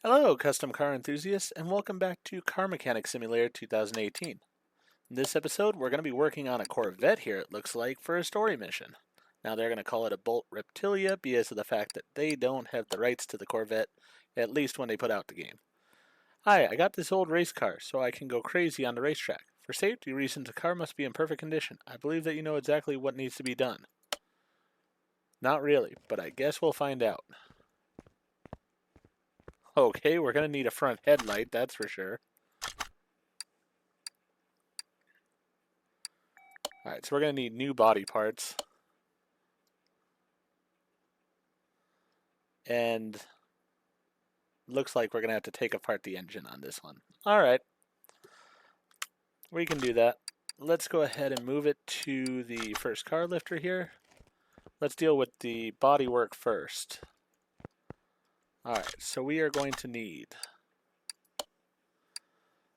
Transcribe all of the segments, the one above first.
Hello, custom car enthusiasts, and welcome back to Car Mechanic Simulator 2018. In this episode, we're going to be working on a Corvette here, it looks like, for a story mission. Now, they're going to call it a Bolt Reptilia because of the fact that they don't have the rights to the Corvette, at least when they put out the game. Hi, I got this old race car, so I can go crazy on the racetrack. For safety reasons, the car must be in perfect condition. I believe that you know exactly what needs to be done. Not really, but I guess we'll find out. Okay, we're going to need a front headlight, that's for sure. Alright, so we're going to need new body parts. And looks like we're going to have to take apart the engine on this one. Alright, we can do that. Let's go ahead and move it to the first car lifter here. Let's deal with the body work first. Alright, so we are going to need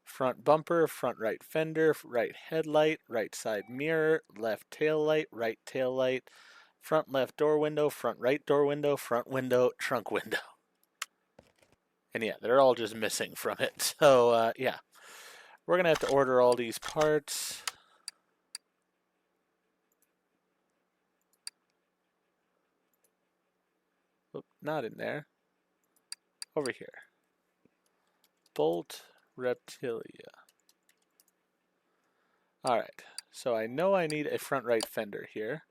front bumper, front right fender, right headlight, right side mirror, left tail light, right tail light, front left door window, front right door window, front window, trunk window. And yeah, they're all just missing from it. So yeah, we're going to have to order all these parts. Oop, not in there. Over here. Bolt Reptilia. Alright, so I know I need a front right fender here.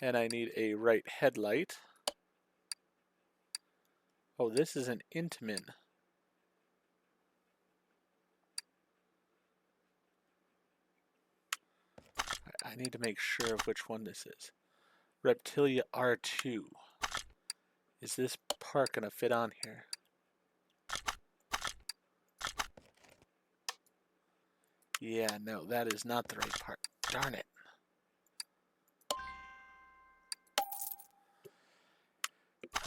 And I need a right headlight. Oh, this is an Intamin. I need to make sure of which one this is. Reptilia R2. Is this part going to fit on here? Yeah, no, that is not the right part. Darn it.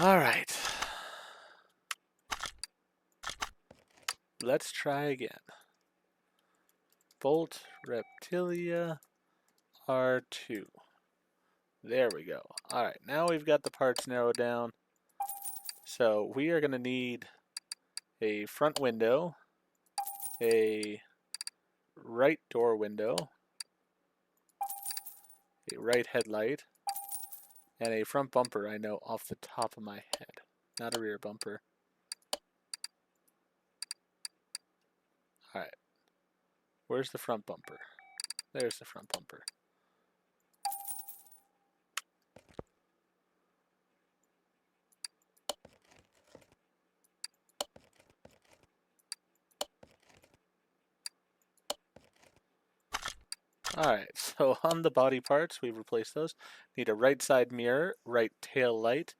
Alright. Let's try again. Bolt Reptilia R2. There we go. Alright, now we've got the parts narrowed down. So we are going to need a front window, a right door window, a right headlight, and a front bumper I know off the top of my head. Not a rear bumper. Alright. Where's the front bumper? There's the front bumper. Alright, so on the body parts, we've replaced those. Need a right side mirror, right tail light,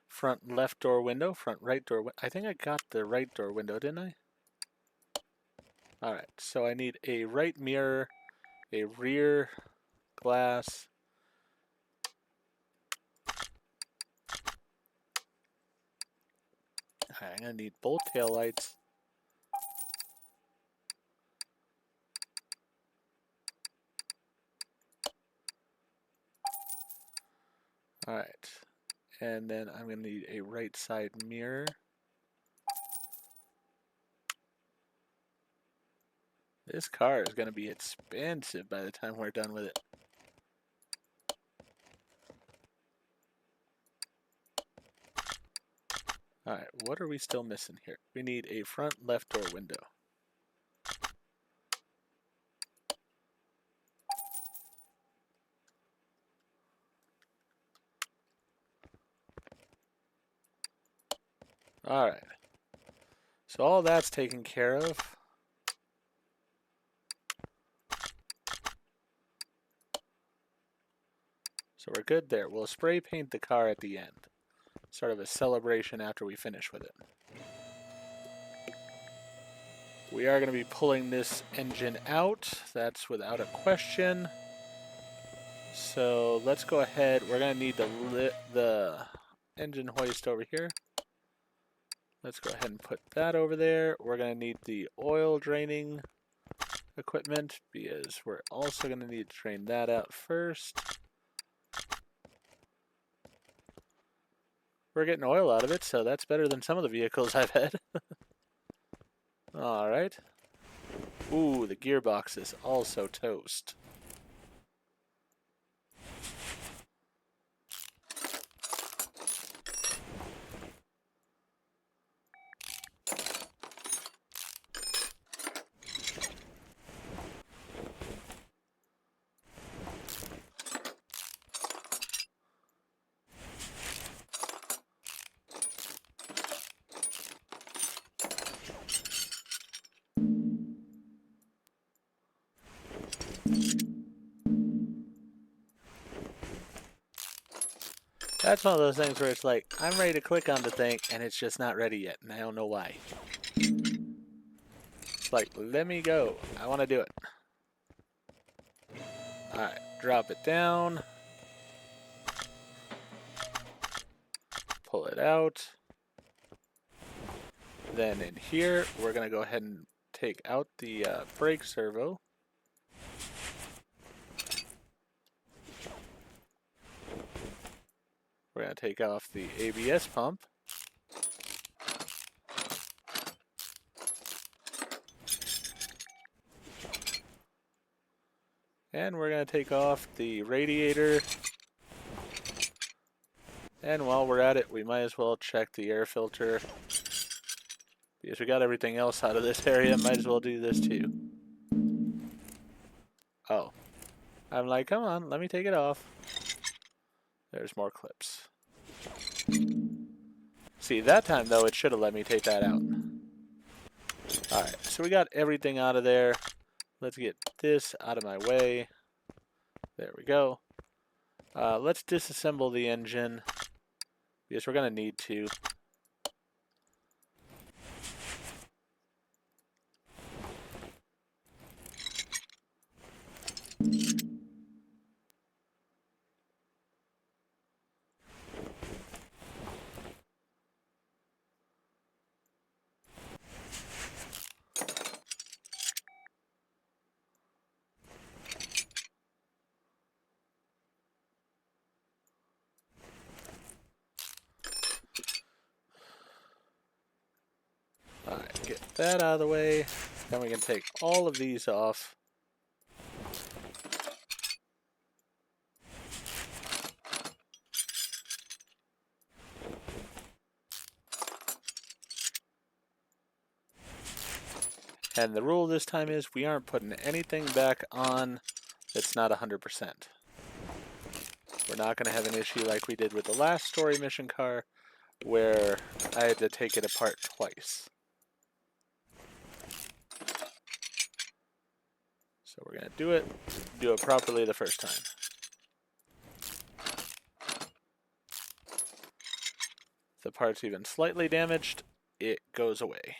front left door window, front right door window. I think I got the right door window, didn't I? Alright, so I need a right mirror, a rear glass, I'm going to need both tail lights. Alright, and then I'm going to need a right side mirror. This car is going to be expensive by the time we're done with it. Alright, what are we still missing here? We need a front left door window. Alright, so all that's taken care of. So we're good there. We'll spray paint the car at the end. Sort of a celebration after we finish with it. We are going to be pulling this engine out. That's without a question. So let's go ahead. We're going to need the engine hoist over here. Let's go ahead and put that over there. We're going to need the oil draining equipment because we're also going to need to drain that out first. We're getting oil out of it, so that's better than some of the vehicles I've had. Alright. Ooh, the gearbox is also toast. That's one of those things where it's like, I'm ready to click on the thing, and it's just not ready yet, and I don't know why. It's like, let me go. I want to do it. Alright, drop it down. Pull it out. Then in here, we're going to go ahead and take out the brake servo. We're going to take off the ABS pump. And we're going to take off the radiator. And while we're at it, we might as well check the air filter. Because we got everything else out of this area, might as well do this too. Oh. I'm like, come on, let me take it off. There's more clips. See, that time though, it should have let me take that out. Alright, so we got everything out of there. Let's get this out of my way. There we go. Let's disassemble the engine. Because we're going to need to. Alright, get that out of the way. Then we can take all of these off. And the rule this time is we aren't putting anything back on that's not 100%. We're not going to have an issue like we did with the last story mission car where I had to take it apart twice. So we're going to do it properly the first time. If the part's even slightly damaged, it goes away.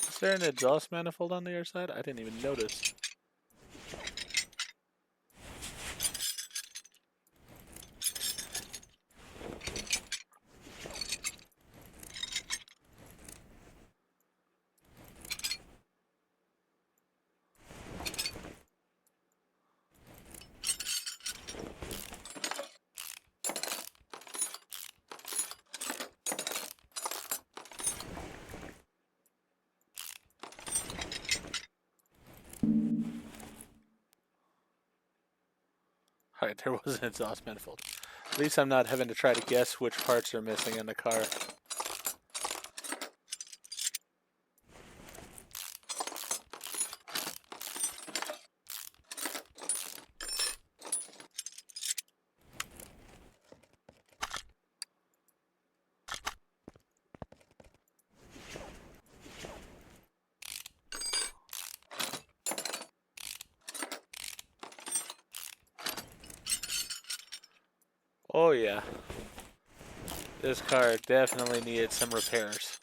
Is there an exhaust manifold on the other side? I didn't even notice. Alright, there was an exhaust manifold. At least I'm not having to try to guess which parts are missing in the car. Oh yeah, this car definitely needed some repairs.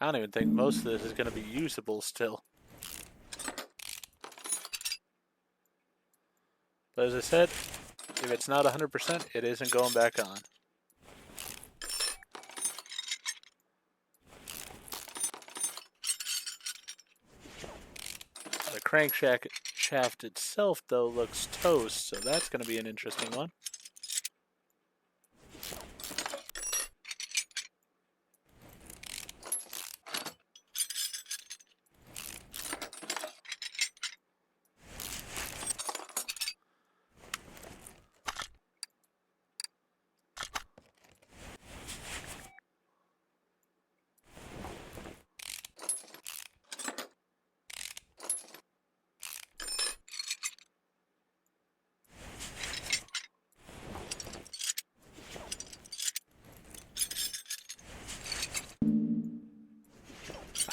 I don't even think most of this is going to be usable still. But as I said, if it's not 100%, it isn't going back on. The crankshaft itself, though, looks toast, so that's going to be an interesting one.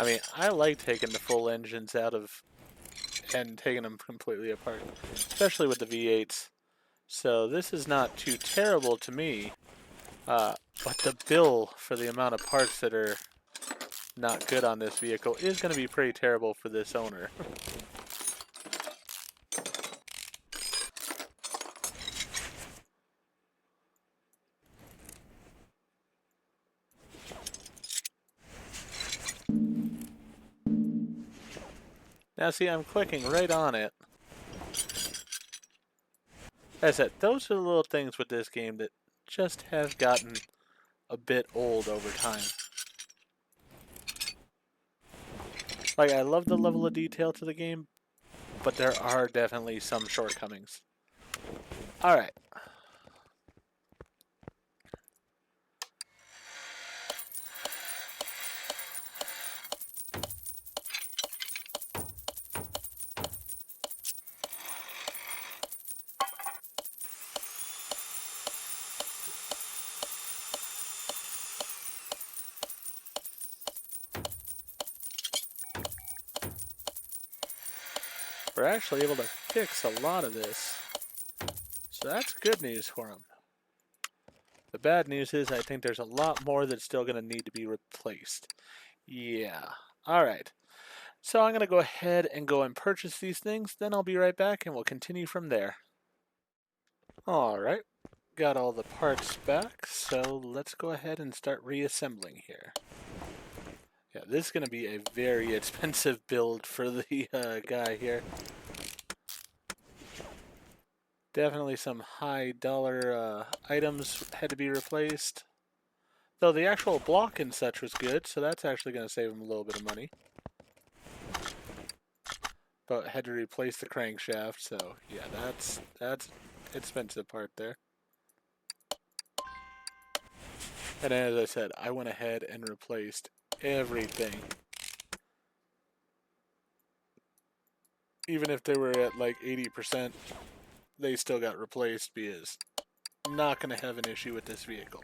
I mean, I like taking the full engines out of and taking them completely apart, especially with the V8s. So this is not too terrible to me, but the bill for the amount of parts that are not good on this vehicle is going to be pretty terrible for this owner. Now see, I'm clicking right on it. As I said, those are the little things with this game that just have gotten a bit old over time. Like, I love the level of detail to the game, but there are definitely some shortcomings. Alright. We're actually able to fix a lot of this. So that's good news for him. The bad news is I think there's a lot more that's still going to need to be replaced. Yeah. Alright. So I'm going to go ahead and go and purchase these things. Then I'll be right back and we'll continue from there. Alright. Got all the parts back. So let's go ahead and start reassembling here. Yeah, this is going to be a very expensive build for the guy here. Definitely some high dollar items had to be replaced. Though the actual block and such was good, so that's actually going to save him a little bit of money. But had to replace the crankshaft, so yeah, that's expensive part there. And as I said, I went ahead and replaced everything. Even if they were at like 80%, they still got replaced because I'm not going to have an issue with this vehicle.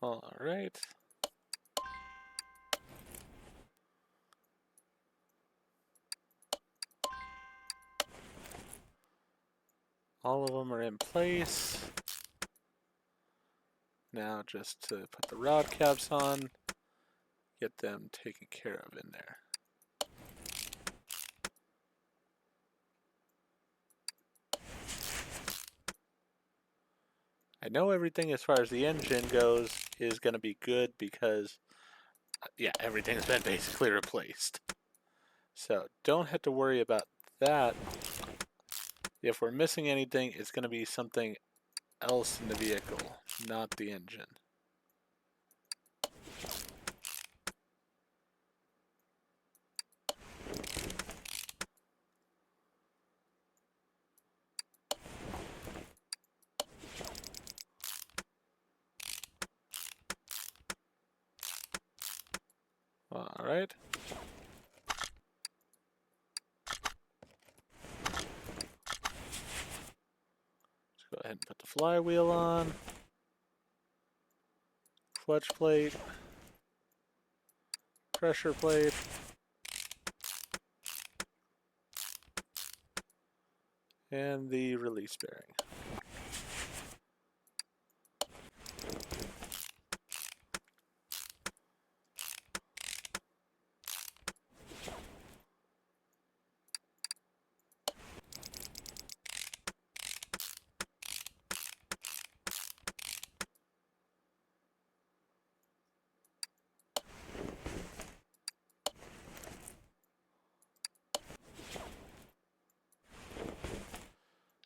Alright. All of them are in place. Now just to put the rod caps on, get them taken care of in there. I know everything as far as the engine goes is going to be good because, yeah, everything's been basically replaced. So don't have to worry about that. If we're missing anything, it's going to be something else in the vehicle, not the engine. Alright. Let's go ahead and put the flywheel on, clutch plate, pressure plate, and the release bearing.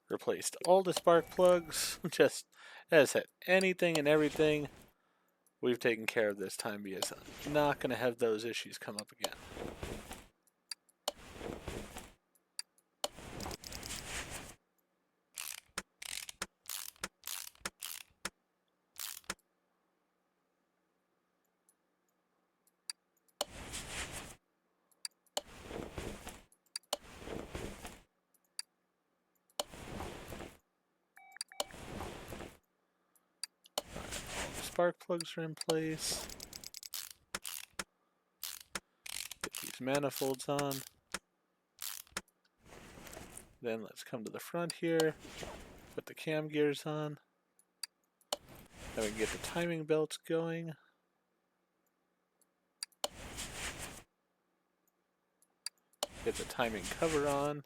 Replaced all the spark plugs, just as said, anything and everything we've taken care of this time because I'm not going to have those issues come up again. Spark plugs are in place. Get these manifolds on. Then let's come to the front here, put the cam gears on. Then we can get the timing belts going. Get the timing cover on.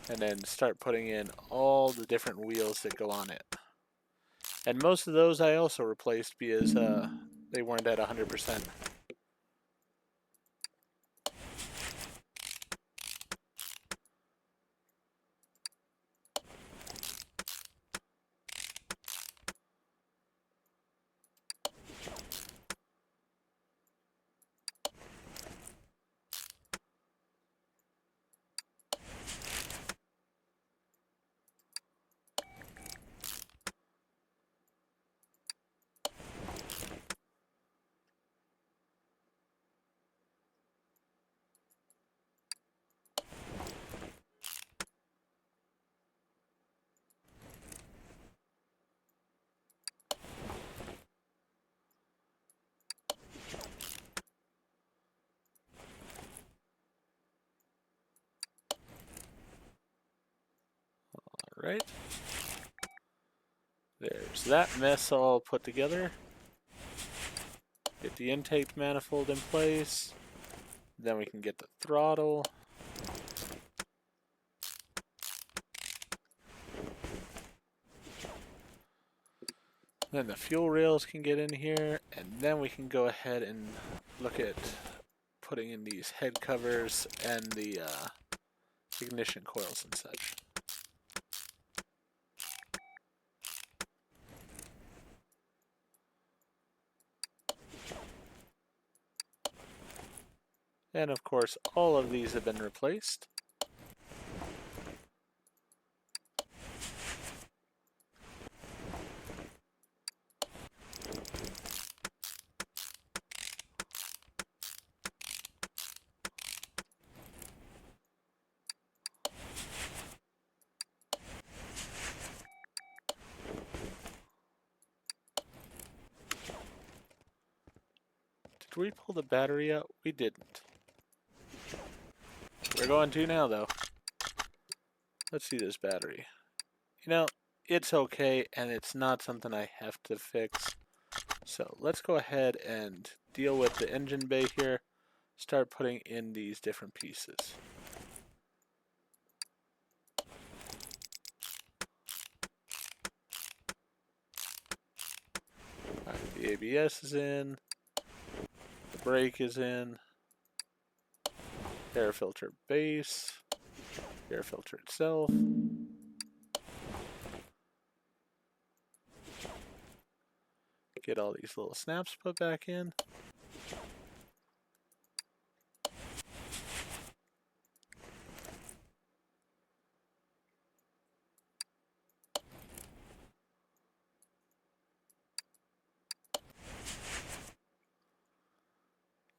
And then start putting in all the different wheels that go on it. And most of those I also replaced because they weren't at 100%. Alright. There's that mess all put together. Get the intake manifold in place. Then we can get the throttle. Then the fuel rails can get in here, and then we can go ahead and look at putting in these head covers and the ignition coils and such. And of course, all of these have been replaced. Did we pull the battery out? We didn't. We're going to now, though. Let's see this battery. You know, it's okay, and it's not something I have to fix. So let's go ahead and deal with the engine bay here. Start putting in these different pieces. Alright, the ABS is in. The brake is in. Air filter base. Air filter itself. Get all these little snaps put back in.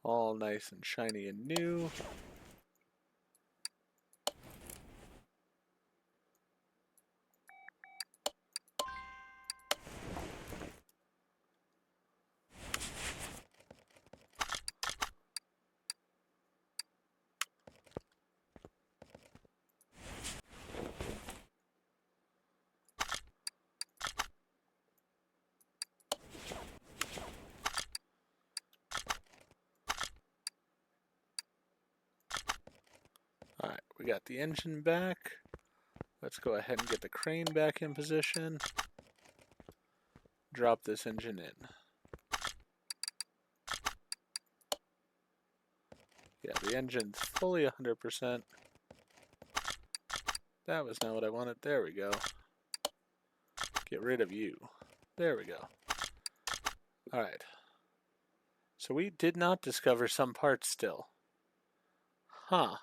All nice and shiny and new. we got the engine back. Let's go ahead and get the crane back in position. Drop this engine in. Yeah, the engine's fully 100%. That was not what I wanted. There we go. Get rid of you. There we go. Alright. So we did not discover some parts still. Huh.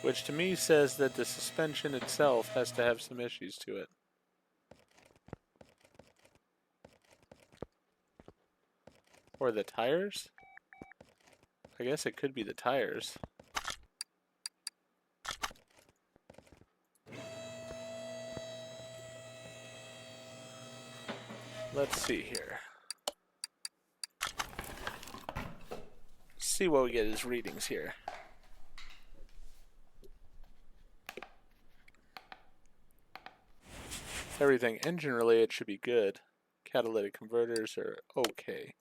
Which to me says that the suspension itself has to have some issues to it. Or the tires? I guess it could be the tires. Let's see here. See what we get as readings here. Everything engine related should be good. Catalytic converters are okay.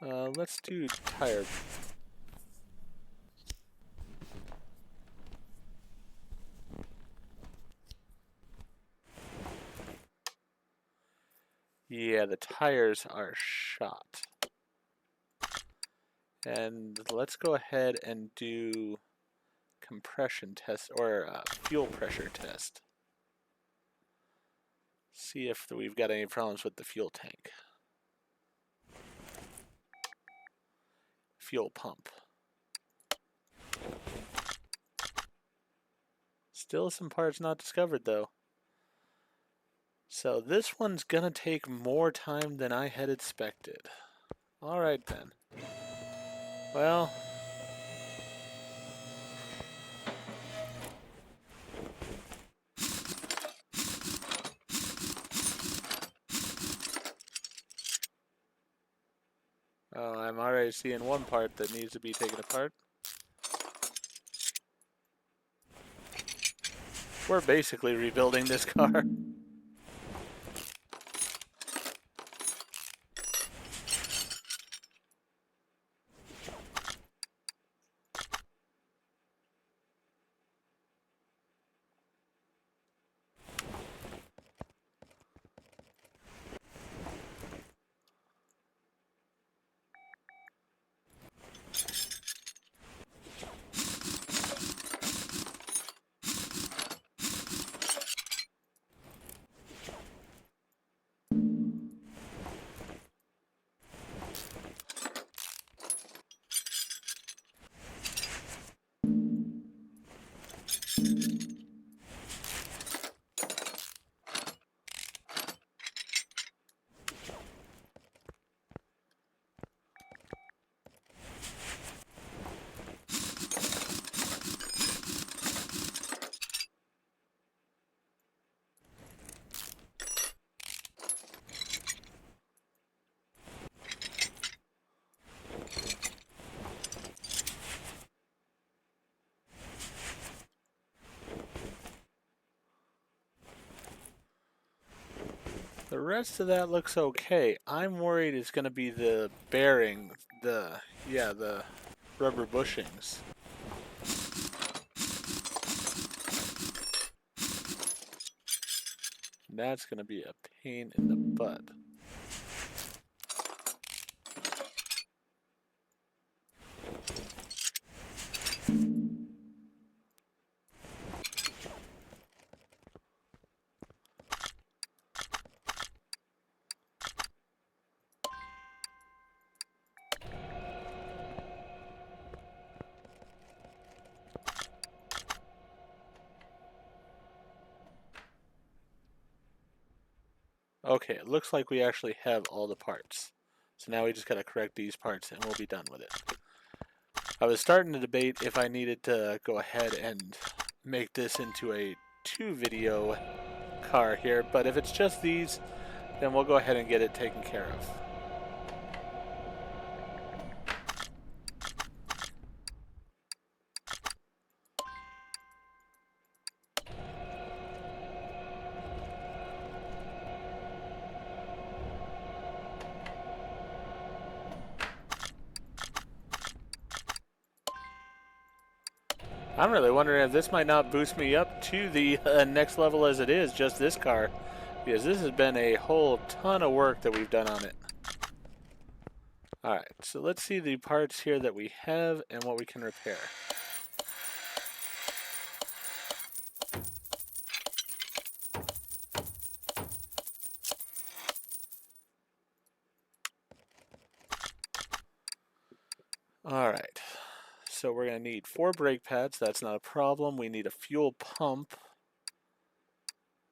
Let's do tire. Yeah, the tires are shot. And let's go ahead and do compression test or fuel pressure test. See if we've got any problems with the fuel tank. Fuel pump. Still some parts not discovered though. So this one's gonna take more time than I had expected. Alright then. Well, oh, I'm already seeing one part that needs to be taken apart. We're basically rebuilding this car. The rest of that looks okay. I'm worried it's going to be the bearing, the rubber bushings. That's going to be a pain in the butt. Okay, it looks like we actually have all the parts. So now we just gotta correct these parts and we'll be done with it. I was starting to debate if I needed to go ahead and make this into a 2-video car here, but if it's just these, then we'll go ahead and get it taken care of. I'm really wondering if this might not boost me up to the next level as it is, just this car. Because this has been a whole ton of work that we've done on it. Alright, so let's see the parts here that we have and what we can repair. Alright, so we're going to need 4 brake pads. That's not a problem. We need a fuel pump.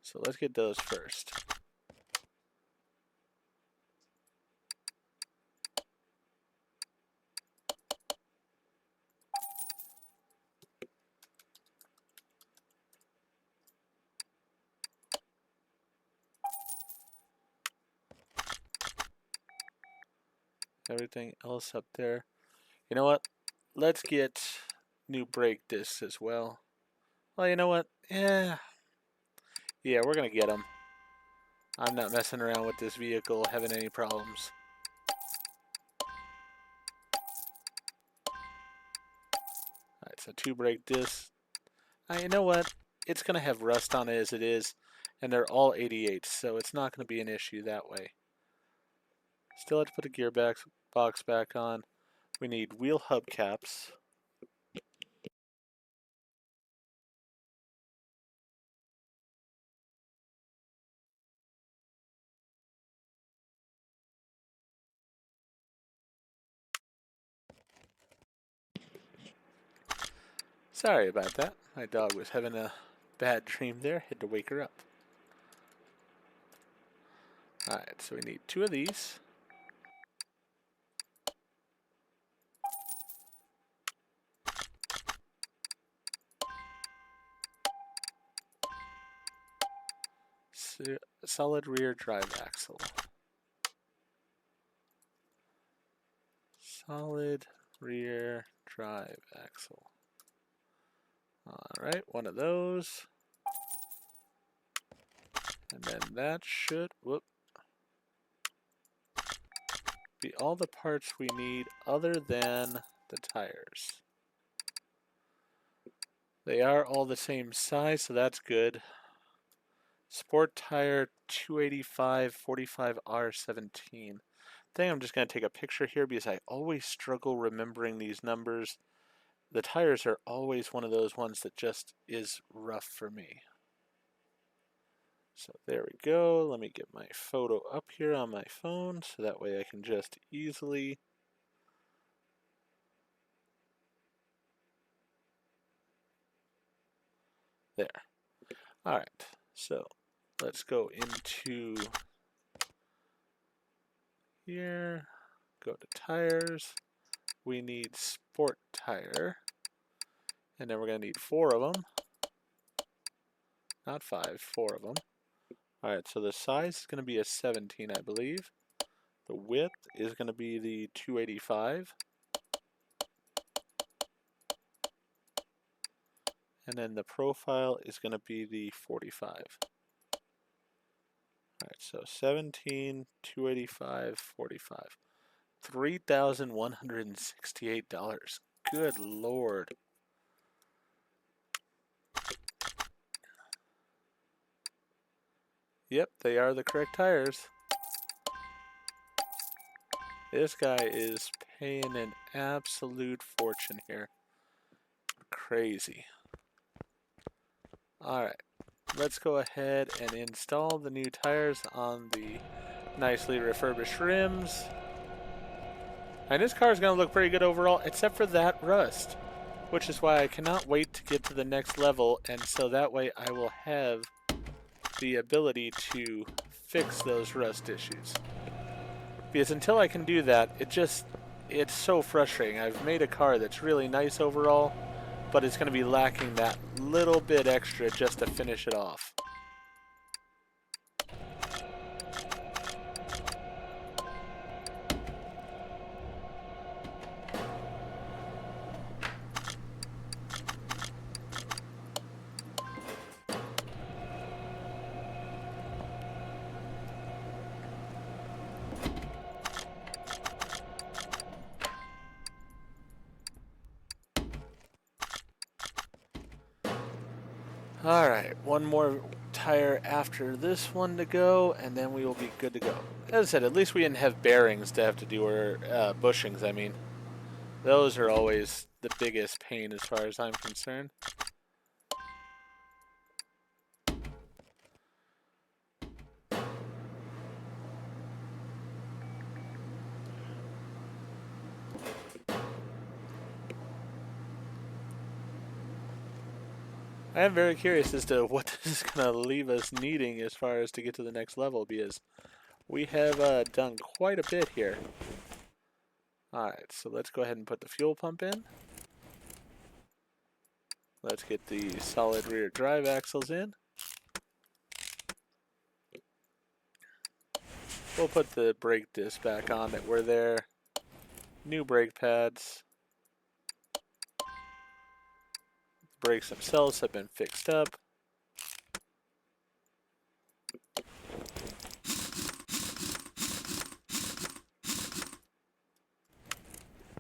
So let's get those first. Everything else up there. You know what? Let's get new brake discs as well. Well, you know what? Yeah, we're going to get them. I'm not messing around with this vehicle having any problems. Alright, so 2 brake discs. You know what? It's going to have rust on it as it is, and they're all 88s, so it's not going to be an issue that way. Still have to put a box back on. We need wheel hubcaps. Sorry about that. My dog was having a bad dream there. Had to wake her up. Alright, so we need 2 of these. Solid rear drive axle. Solid rear drive axle. Alright, 1 of those. And then that should, be all the parts we need other than the tires. They are all the same size, so that's good. Sport tire 285 45R17. I think I'm just going to take a picture here because I always struggle remembering these numbers. The tires are always one of those ones that just is rough for me. So there we go. Let me get my photo up here on my phone so that way I can just easily there. Alright, so let's go into here, go to tires. We need sport tire, and then we're going to need 4 of them. Not 5, 4 of them. Alright, so the size is going to be a 17, I believe. The width is going to be the 285. And then the profile is going to be the 45. Alright, so 17, 285, 45. $3,168. Good Lord. Yep, they are the correct tires. This guy is paying an absolute fortune here. Crazy. Alright, let's go ahead and install the new tires on the nicely refurbished rims. And this car is going to look pretty good overall, except for that rust, which is why I cannot wait to get to the next level, and so that way I will have the ability to fix those rust issues. Because until I can do that, it's so frustrating. I've made a car that's really nice overall, but it's going to be lacking that little bit extra just to finish it off. Alright, one more tire after this one to go, and then we will be good to go. As I said, at least we didn't have bearings to have to do, or bushings, I mean. Those are always the biggest pain as far as I'm concerned. I am very curious as to what this is going to leave us needing as far as to get to the next level, because we have done quite a bit here. Alright, so let's go ahead and put the fuel pump in. Let's get the solid rear drive axles in. We'll put the brake discs back on that were there. New brake pads. The brakes themselves have been fixed up.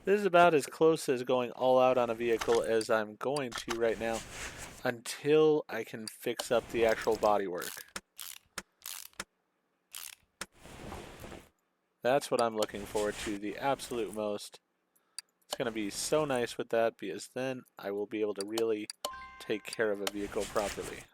This is about as close as going all out on a vehicle as I'm going to right now, until I can fix up the actual bodywork. That's what I'm looking forward to the absolute most. It's going to be so nice with that, because then I will be able to really take care of a vehicle properly.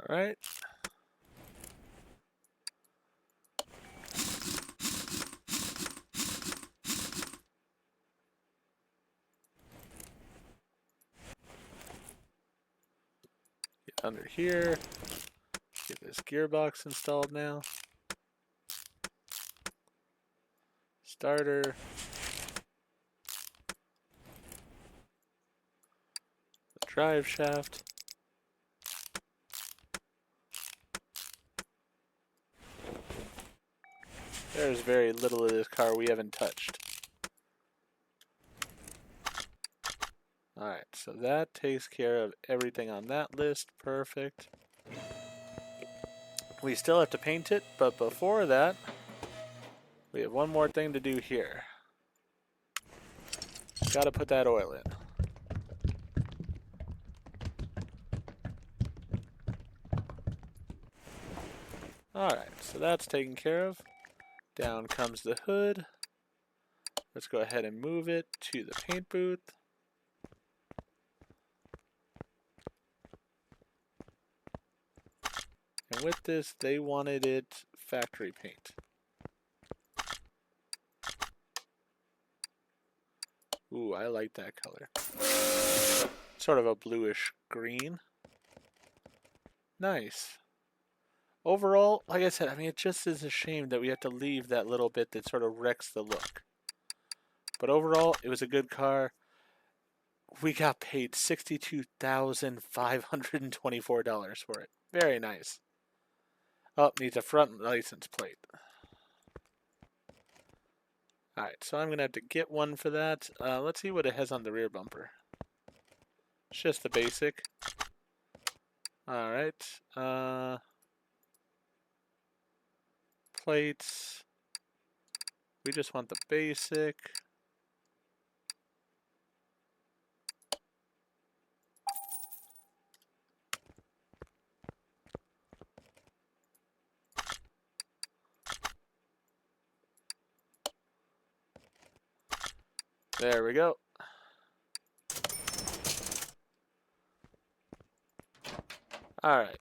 Alright. Get under here. Get this gearbox installed now. Starter. The drive shaft. There's very little of this car we haven't touched. Alright, so that takes care of everything on that list. Perfect. We still have to paint it, but before that, we have one more thing to do here. Gotta put that oil in. Alright, so that's taken care of. Down comes the hood. Let's go ahead and move it to the paint booth. And with this, they wanted it factory paint. Ooh, I like that color. Sort of a bluish green. Nice. Overall, like I said, I mean, it just is a shame that we have to leave that little bit that sort of wrecks the look. But overall, it was a good car. We got paid $62,524 for it. Very nice. Oh, needs a front license plate. Alright, so I'm going to have to get one for that. Let's see what it has on the rear bumper. It's just the basic. Alright. Plates. We just want the basic. There we go. Alright.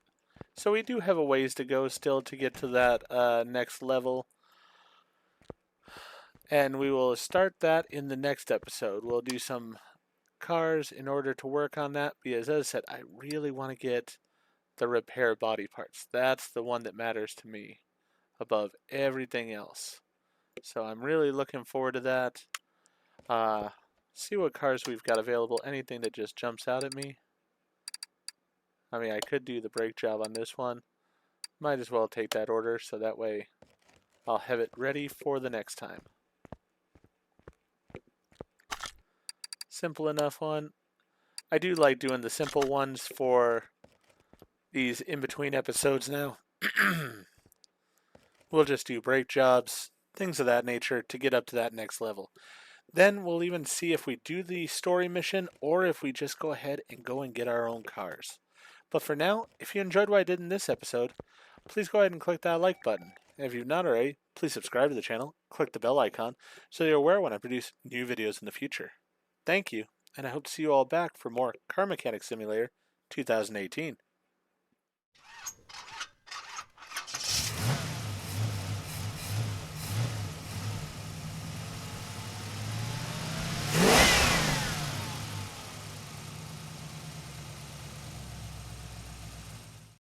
So we do have a ways to go still to get to that next level. And we will start that in the next episode. We'll do some cars in order to work on that because, as I said, I really want to get the repair body parts. That's the one that matters to me above everything else. So I'm really looking forward to that. See what cars we've got available. Anything that just jumps out at me. I mean, I could do the brake job on this one. Might as well take that order so that way I'll have it ready for the next time. Simple enough one. I do like doing the simple ones for these in-between episodes now. We'll just do brake jobs, things of that nature to get up to that next level. Then we'll even see if we do the story mission or if we just go ahead and go and get our own cars. But for now, if you enjoyed what I did in this episode, please go ahead and click that like button. And if you've not already, please subscribe to the channel, click the bell icon, so you're aware when I produce new videos in the future. Thank you, and I hope to see you all back for more Car Mechanic Simulator 2018.